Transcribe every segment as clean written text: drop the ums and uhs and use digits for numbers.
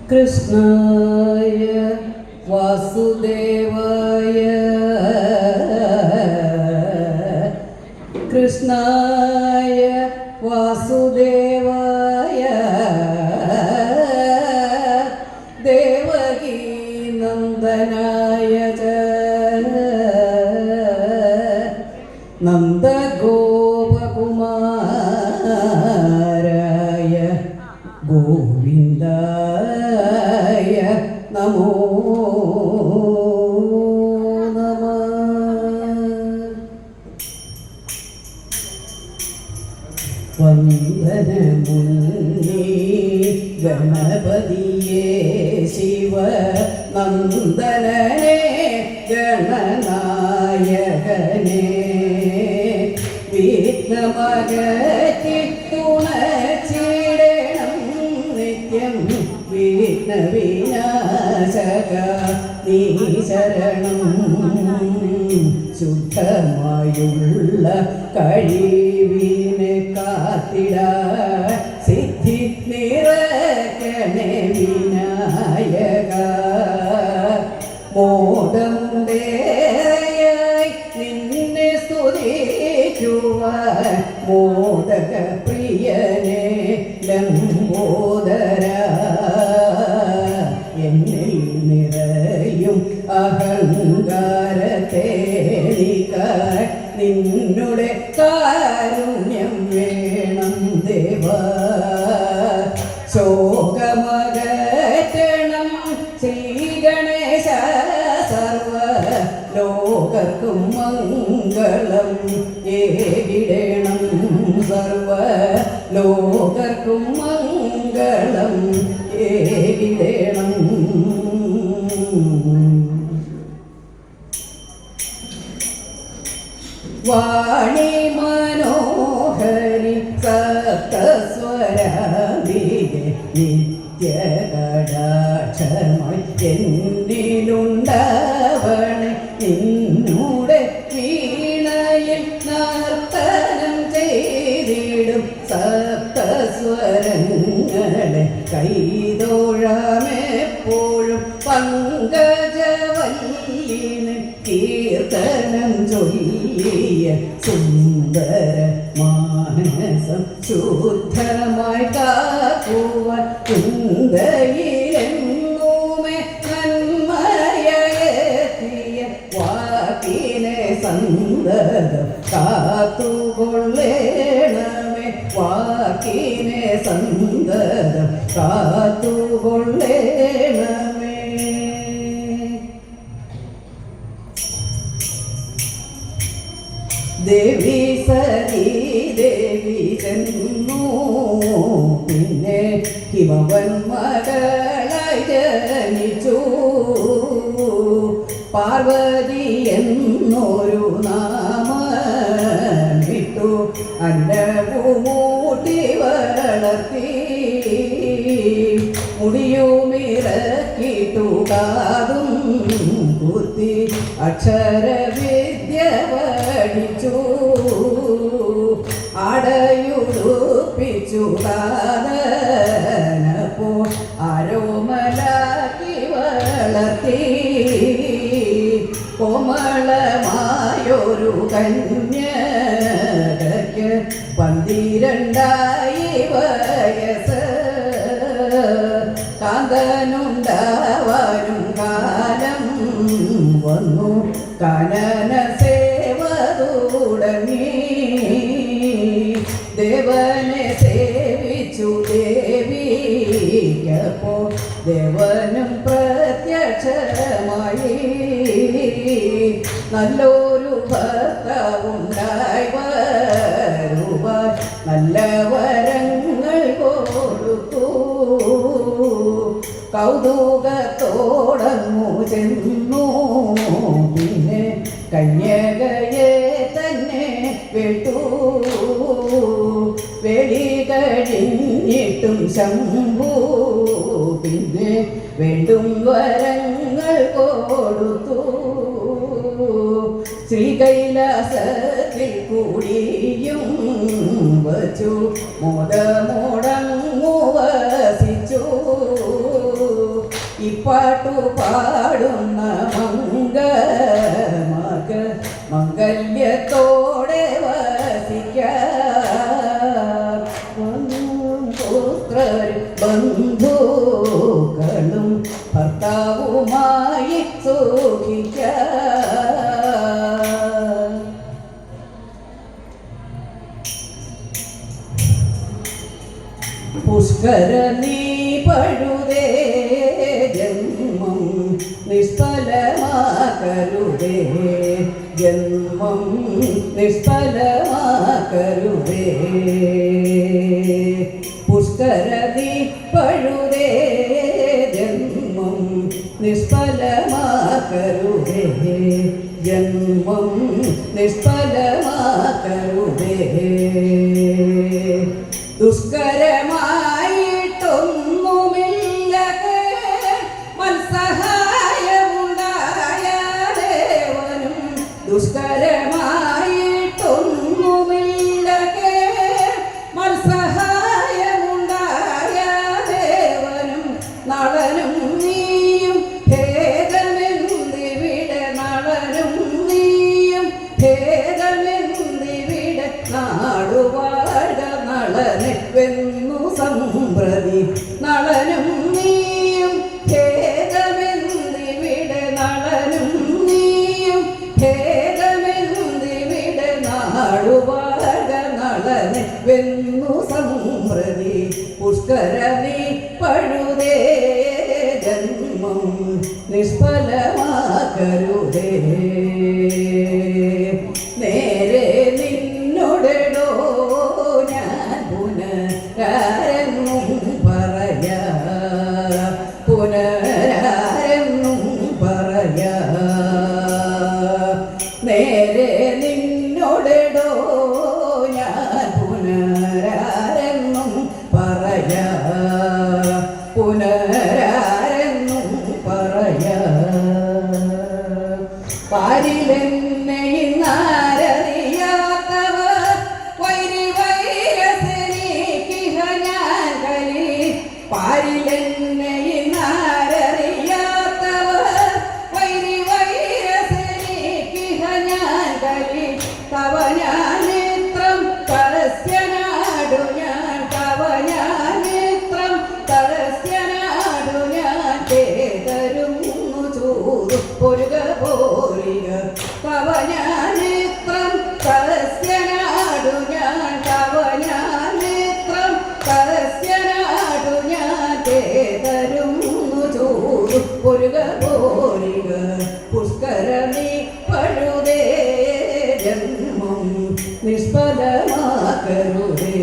കൃഷ്ണായ വാസുദേവായ കൃഷ്ണായ വാസുദേവായ ദേവകീ നന്ദനായ ച നന്ദഗോപകുമാരായ ഗോവിന്ദായ നമോ നമഃ. വന്ദനമുന്നീ ഗണപതിയേ ശിവ നന്ദനനേ ഗണനായകനേ വിഘ്നമകറ്റി തുണച്ചിടണം നിത്യം വിഘ്നവിനാശക നീ ശരണം. ശുദ്ധമായുള്ള കഴിവിനെ കാത്തിടാൻ സിദ്ധി നിറക്കണേ വിനായക. മോദമുണ്ടേറെയായി നിന്നെ സ്തുതിക്കുവാൻ മോദക പ്രിയനെ ലംബോദര. എന്നിൽ നിറയും അഹങ്കാരത്തെ നീക്കാൻ നിന്നുടെ കാരുണ്യം വേണം ദേവ. ശോകമകറ്റണം ശ്രീഗണേശ സർവ ലോകർക്കും മംഗളം ഏകിടണം. സർവ ലോകർക്കും മംഗളം ഏകിടണം. വാണി മനോഹരി സപ്തസ്വരാംബികെ നിത്യകടാക്ഷമായി എന്നിലുണ്ടാവണേ. നിന്നുടെ വീണയിൽ നർത്തനം ചെയ്തിടും സപ്തസ്വരങ്ങളെ കൈതൊഴാമെപ്പോഴും പങ്കജവല്ലിന് കീർത്തനം ചൊല്ലിയ സുന്ദര മാനസം ശുദ്ധമായി കാക്കുവാൻ ചിന്തയിലെങ്ങുമേ നന്മയെത്തിയ വാക്കിനെ സന്തതം കാത്തുകൊള്ളേണമേ. വാക്കിനെ സന്തതം കാത്തുകൊള്ളേണമേ. ദേവി സരീ ദേവി ചെന്നു പിന്നെ ഹിമവൻ മകളായി ജനിച്ചു. പാർവതി എന്നൊരു നാമമിട്ടു അന്നവുമൂട്ടി വളർത്തി. മുടിയുമിറക്കിട്ടു കാതും കുത്തി അക്ഷരവിദ്യ പഠിച്ചു. ആടയുടുപ്പിച്ചു കാതനപ്പോ ആരോമലാക്കി വളർത്തി. കോമളമായൊരു കന്യകയ്ക്ക് 12 വയസ്സ്. കാന്തനുണ്ടാവാനും കാലം വന്നു കാനന സേവ തുടങ്ങി. ദേവനെ സേവിച്ചു ദേവിക്കപ്പോ ദേവനും പ്രത്യക്ഷമായി. നല്ലൊരു ഭർത്താവുണ്ടായി വരുവാൻ നല്ല വരങ്ങൾ കൊടുത്തു. കൗതുകത്തോടങ്ങു ചെന്നു പിന്നെ കന്യകയെ തന്നെ വിട്ടു. വെളി കഴിഞ്ഞിട്ടും ശംഭു പിന്നെ വേണ്ടും വരങ്ങൾ കൊടുത്തു. ശ്രീകൈലാസത്തിൽ കൂടിയും വച്ചു മോദമോടങ്ങു വസിച്ചു. പാടുന്ന മംഗല്യത്തോടെ വസിക്കാം പുത്രരും ബന്ധുക്കളും ഭർത്താവുമായി സുഖിക്കാം. പുഷ്കര നീ പഴുതേ ജന്മം നിഷ്ഫലമാക്കരുതേ, ജന്മം നിഷ്ഫലമാക്കരുതേ. പുഷ്കര നീ പഴുതേ ജന്മം നിഷ്ഫലമാക്കരുതേ, ജന്മം നിഷ്ഫലമാക്കരുതേ. ദുഷ്കരമായിട്ടൊന്നുമില്ല മത്സഹായമുണ്ടായ ദേവനും, ദുഷ്കരമായിട്ടൊന്നുമില്ല മത്സഹായമുണ്ടായ ദേവനും. നളനും നീയും ഭേദമെന്തിവിടെ, നളനും നീയും ഭേദമെന്തിവിടെ. നാടുവാഴ നളനെ വെന്നു സമ്പ്രതി, നളനും നീയും ഭേദമെന്തിവിടെ, നളനും നീയും ഭേദമെന്തിവിടെ. നാടുവാഴ നളനെ വെന്നു സമ്പ്രതി. പുഷ്കര നീ പഴുതേ ജന്മം നിഷ്ഫലമാക്കരുതേ. നേരെ നിന്നോടെടോ ഞാൻ പുനരാരെന്നും പറയാ, പുനരാരെന്നും പറയാ. നേരെ നിന്നോടെടോ ഞാൻ പുനരാരെന്നും പറയാ, പുനരാരെന്നും പറയാ. പാരിലെന്നെ ഇന്നാരറിയാത്തവർ വൈരി വൈരസനിക്കിഹ ഞാൻ കലി. പാരിലെന്നെ ഇന്നാരറിയാത്തവർ വൈരി വൈരസനിക്കിഹ ഞാൻ കലി. തവ ഞാനിത്രം തടസ്യനാടു ഞാൻ, തവ ഞാനിത്രം തടസ്യനാടു ഞാൻ. തേതരുന്നു ചൂടു പൊരുക പോരിക, തവ ഞാനിത്രം തടസ്യനാടു ഞാൻ, തവ ഞാനിത്രം തടസ്യനാടു ഞാൻ. തേതരുന്നു ചൂടു പൊരുക പോരിക. പുഷ്കര നീ പഴുതേ ജന്മം നിഷ്ഫലമാക്കരുതേ.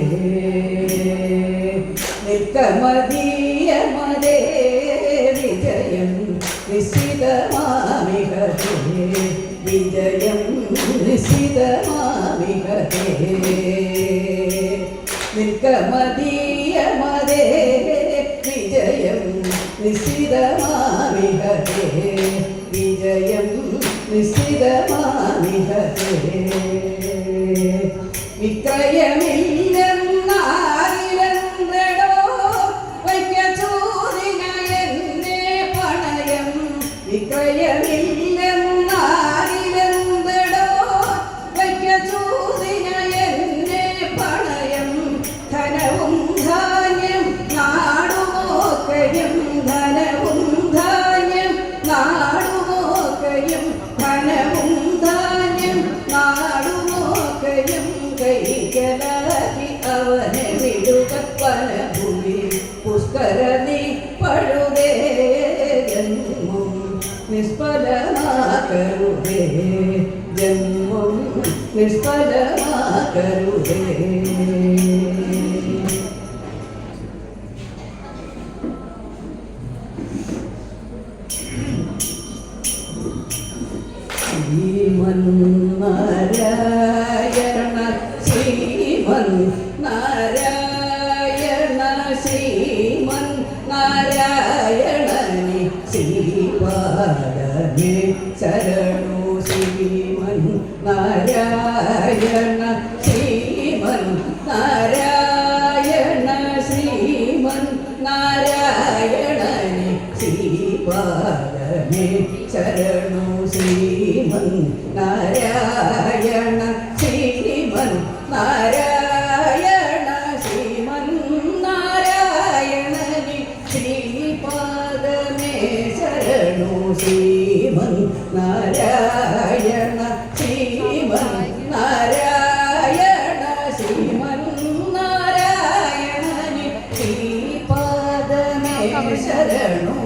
നിൽക്കമതീയമതേ വിജയം നിശ്ചിതമാമിഹതേ, വിജയം നിശ്ചിതമാമിഹതേ. നിൽക്കമതീയമതേ വിജയം നിശ്ചിതമാമിഹതേ, വിജയം നിശ്ചിതമാമിഹതേ. വിക്രയമില്ലെന്നാരിലെന്തടോ വയ്ക്ക ചോദിന എന്നെ പണയം, വിക്രയമില്ലെന്നാരിലെന്തടോ വയ്ക്ക ചോദിന എന്നെ പണയം. ധനവും ധാന്യം നാടുമോക്കയും, ധനവും ധാന്യം നാടുമോക്കയും, ധനവും ധാന്യം നാടുമോക്കയും. കൈകലാക്കി അവനെ വിടുക വനഭൂമി. പുഷ്കര നീ പഴുതേ ജന്മം നിഷ്ഫലമാക്കരുതേ, ജന്മം നിഷ്ഫലമാക്കരുതേ. ശ്രീമന്നാരായണ ശ്രീമന്നാരായണ ശ്രീമന്നാരായണനി ശ്രീപാദമേ ശരണു. ശ്രീമന്നാരായണ ശ്രീമന്നാരായണ ശ്രീമന്നാരായണനി ശ്രീപാദ ശരണു ശ്രീമൻ നാരായണ ശ്രീമൻ നാരായണ ശ്രീമൻ നാരായണനി ശ്രീപാദമേ ശരണു ശ്രീമൻ നാരായണ ശ്രീമൻ നാരായണ ശ്രീമൻ നാരായണനി ശ്രീപാദമേ ശരണു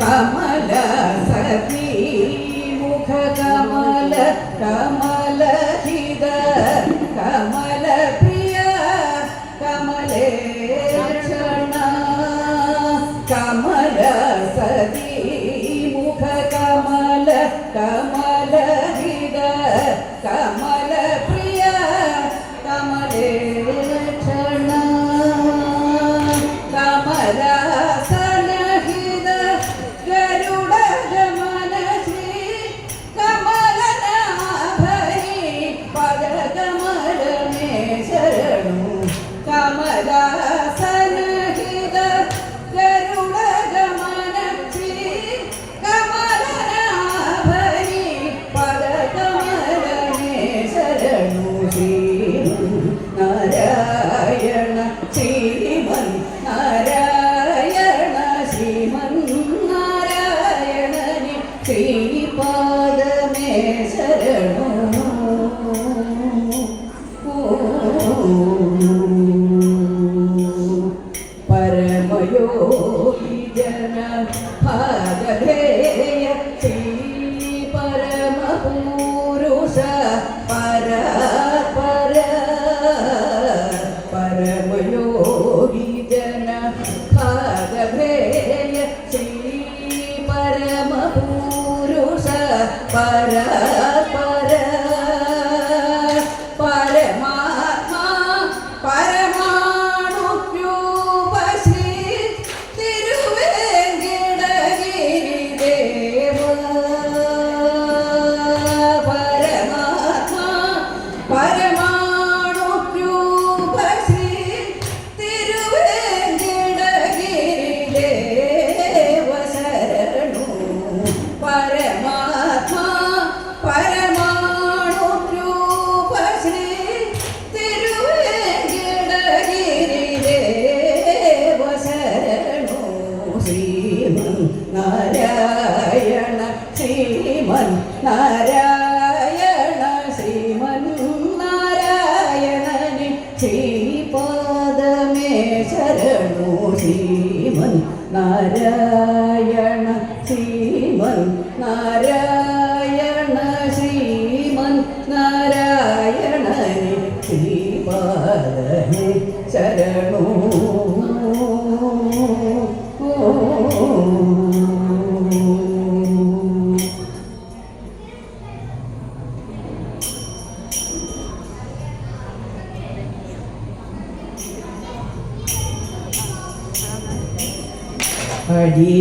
കമല സഖി മുഖ കമല കമല ഹിത കമല പ്രിയ കമലേക്ഷണ കമല സഖി മുഖ കമല കമല ഹിത കമല പ്രിയ കമലേക്ഷണ കമലാസനഹിത ഗരുഡഗമന ശ്രീ കമലനാഭരി പദകമലമേ ശരണു കമലാസനഹിത ഗരുഡഗമന ശ്രീ കമലനാഭരി പദകമലമേ ശരണു ശ്രീമൻ നാരായണ ശ്രീമൻ നാരായണ ശ്രീമൻ നാരായണനി ശ്രീപാദമേ ശരണു പരമയോഗി ജന ഭാഗധേയ ശ്രീ പരമപുരുഷ പരാപര പരമയോഗി ജന ഭാഗധേയ ശ്രീ പരമപുരുഷ പരാപര പരമാത്മാ പരമാണുരൂപ ശ്രീ തിരുവേങ്കിടഗിരി ദേവ പരമാത്മാ പരമാണുരൂപ ശ്രീ തിരുവേങ്കിടഗിരി ദേവ ശരണു പരമാത്മാ പരമാണുരൂപ ശ്രീ തിരുവേങ്കിടഗിരി ദേവ ശരണു ശ്രീമൻ നാരായണ ശ്രീമൻ നാരായണ ശ്രീമൻ നാരായണനി ശ്രീപാദമേ ശരണു ശ്രീമൻ നാരായണ ശ്രീമൻ നാരായണ ശ്രീമൻ നാരായണനി ശ്രീപാദമേ ശരണു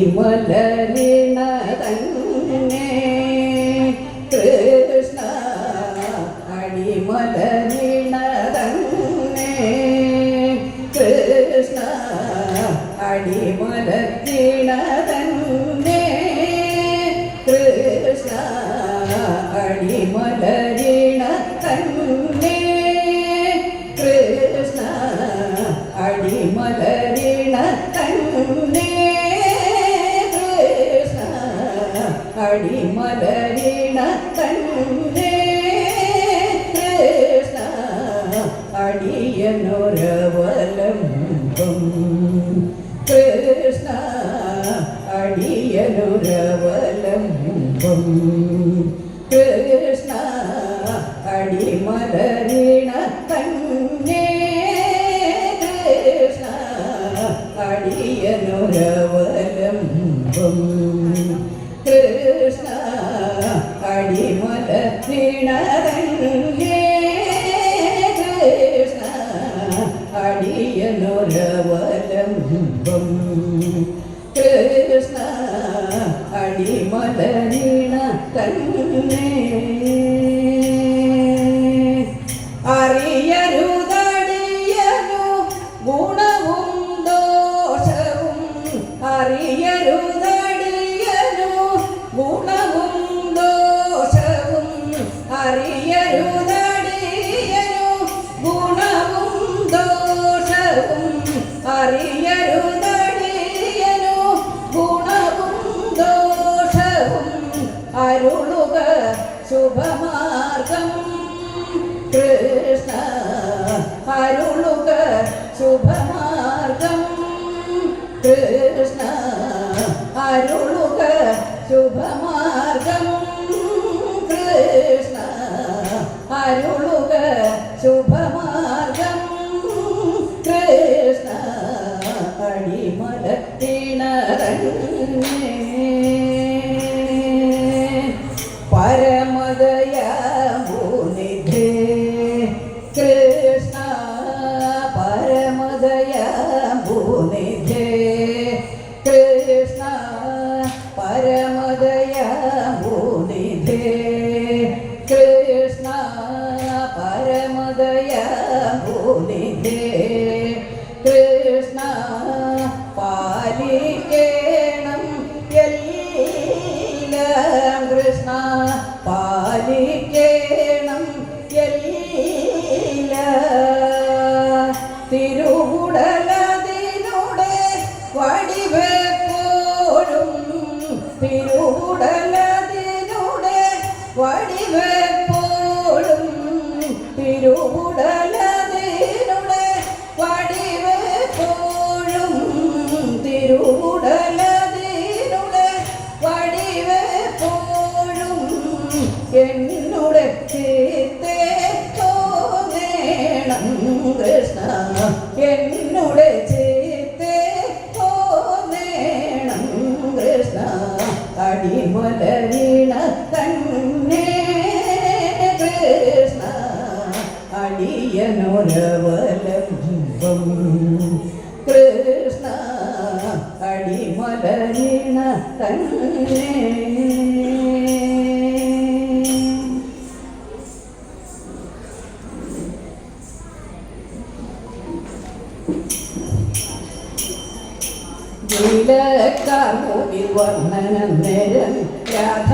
അടിമലരിണ തന്നെ കൃഷ്ണ അടിമലരിണ തന്നെ കൃഷ്ണ അടിമലരിണ തന്നെ കൃഷ്ണ അടിമലരിണ തന്നെ കൃഷ്ണ അടിമലരിണ തന്നെ അടിമലരിണ തന്നെ കൃഷ്ണ അടിയനുരവലംബം കൃഷ്ണ അടിയനുരവലംബം കൃഷ്ണ അടിമലരിണ തന്നെ കൃഷ്ണ അടിയനുരവലംബം കൃഷ്ണ അടിമലരിണ തന്നെ കൃഷ്ണ അടിയനുരവലംബം കൃഷ്ണ അടിമലരിണ തന്നെ അറിയരുതടിയനു ഗുണം അരുളുക ശുഭമാർഗം കൃഷ്ണ അരുളുക ശുഭമാർഗം കൃഷ്ണ അരുളുക ശുഭമാർഗം കൃഷ്ണ അരുളുക ശുഭമാർഗം കൃഷ്ണ അടിമലത്തിണറങ്ങേ പരമദയാനിധേ കൃഷ്ണ പരമദയാനിധേ കൃഷ്ണ പരമദയാനിധേ കൃഷ്ണ പരമദയാനിധേ കൃഷ്ണ പാലിക്കേണം എല്ലാം കൃഷ്ണ പാലിക്കേണം എല്ലാം തിരുവുടലതിനുടെ വടിവെപ്പോഴും തിരുവുടലതിനുടെ വടിവെപ്പോഴും തിരുവുടലതിനുടെ വടിവെപ്പോഴും തിരുവുടലതിനുടെ വടിവെപ്പോഴും എന്നുടെ ചിത്തേ തോന്നേണം കൃഷ്ണ എന്നുടെ ചിത്തേ തോന്നേണം കൃഷ്ണ അടിമലരീണ തന്നെ കൃഷ്ണ അടിയനൊരവലംബം കൃഷ്ണ അടിമലരീണ തന്നെ നീലക്കാർമുകിൽ വർണ്ണനം നേരം രാധ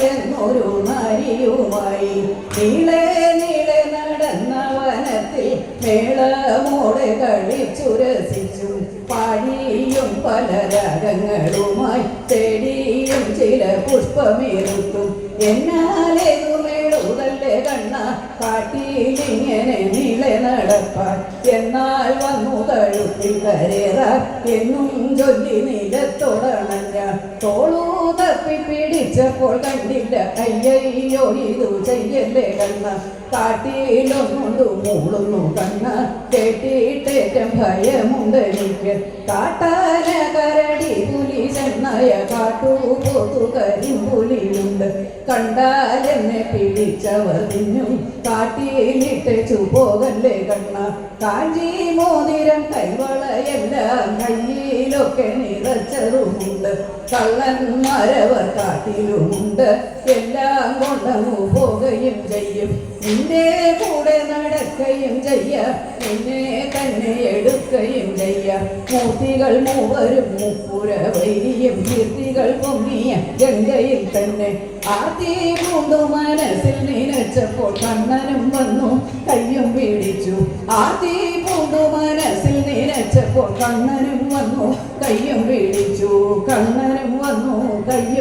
എന്നൊരു നാരിയുമായി നീളെ നീളെ നടന്ന വനത്തിൽ മേളമോടെ കളിച്ചു രസിച്ചു പാടിയും പല രാഗങ്ങളുമായി തേടിയും ചില പുഷ്പമേറുത്തും എന്നാലേതു മേളുതല്ലേ കണ്ണ കാട്ടിലിങ്ങനെ നീളെ നടപ്പാൻ എന്നാൽ വന്നു തഴുത്തിൽ കരേറാൻ എന്നും ചൊല്ലി നിലത്തൊടണഞ്ഞ തോളൂ തപ്പി പിടിച്ചപ്പോൾ കണ്ടില്ല അയ്യയ്യോ ഇതു ചെയ്യല്ലേ കണ്ണ കാട്ടിലൊന്നുണ്ടു മൂളുന്നു കണ്ണ കേട്ടിട്ടേറ്റം ഭയമുണ്ടെനിക്ക് കാട്ടാന കരടി പുലി ചെന്നായ കാട്ടുപോത്തു കരിമ്പുലിയുണ്ട് കണ്ടാലെന്നെ പിടിച്ചവർ തിന്നും കാട്ടിലിട്ടു പോകല്ലേ കണ്ണ കാഞ്ചി മോതിരം കൈവളയെല്ലാം കയ്യിലൊക്കെ നിറച്ചതുമുണ്ട് കള്ളന്മാരവർ കാട്ടിലുമുണ്ട് എല്ലാം കൊണ്ടങ്ങു പോവുകയും ചെയ്യും നിന്റെ കൂടെ നടക്കുകയും ചെയ്യാം നിന്നെ തന്നെ എടുക്കുകയും ചെയ്യാം മൂർത്തികൾ മൂവരും മുപ്പുര വൈരിയും കീർത്തികൾ പൊങ്ങിയ ഗംഗയിൽ തന്നെ ആർത്തി പൂണ്ടു മനസ്സിൽ നിനച്ചപ്പോൾ കണ്ണനും വന്നു കയ്യും പിടിച്ചു ആർത്തി പൂണ്ടു മനസ്സിൽ നിനച്ചപ്പോൾ കണ്ണനും വന്നു കയ്യും പിടിച്ചു കണ്ണനും വന്നു കയ്യും